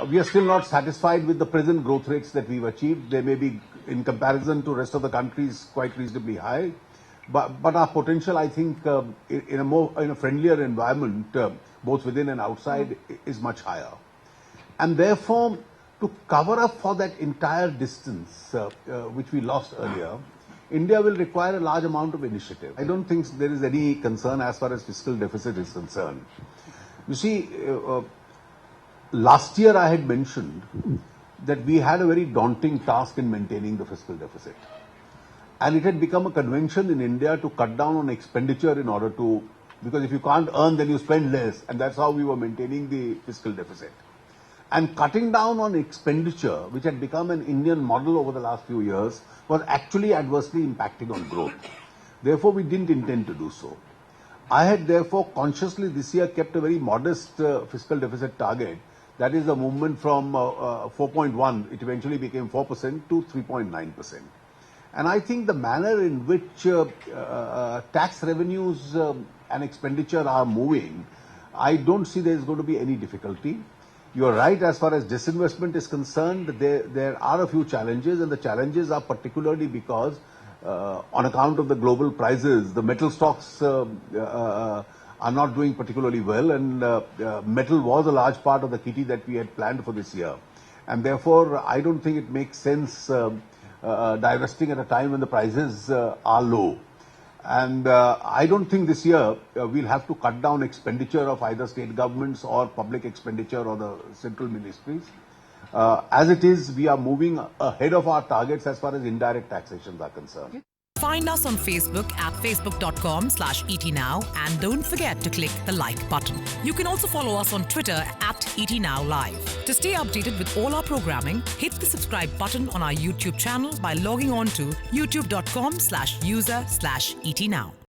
we are still not satisfied with the present growth rates that we've achieved. They may be, in comparison to rest of the countries, quite reasonably high. But our potential, I think, in a friendlier environment, both within and outside, is much higher. And therefore, to cover up for that entire distance, which we lost earlier, India will require a large amount of initiative. I don't think there is any concern as far as fiscal deficit is concerned. You see, last year I had mentioned that we had a very daunting task in maintaining the fiscal deficit. And it had become a convention in India to cut down on expenditure in order to, because if you can't earn, then you spend less. And that's how we were maintaining the fiscal deficit. And cutting down on expenditure, which had become an Indian model over the last few years, was actually adversely impacting on growth. Therefore, we didn't intend to do so. I had therefore consciously this year kept a very modest fiscal deficit target. That is the movement from 4.1, it eventually became 4% to 3.9%. And I think the manner in which tax revenues and expenditure are moving, I don't see there is going to be any difficulty. You're right, as far as disinvestment is concerned, there are a few challenges, and the challenges are particularly because on account of the global prices, the metal stocks are not doing particularly well, and metal was a large part of the kitty that we had planned for this year. And therefore, I don't think it makes sense divesting at a time when the prices are low. And I don't think this year we'll have to cut down expenditure of either state governments or public expenditure or the central ministries. As it is, we are moving ahead of our targets as far as indirect taxations are concerned. Find us on Facebook at facebook.com/ETNow and don't forget to click the like button. You can also follow us on Twitter at ETNowLive. To stay updated with all our programming, hit the subscribe button on our YouTube channel by logging on to youtube.com/user/ETNow.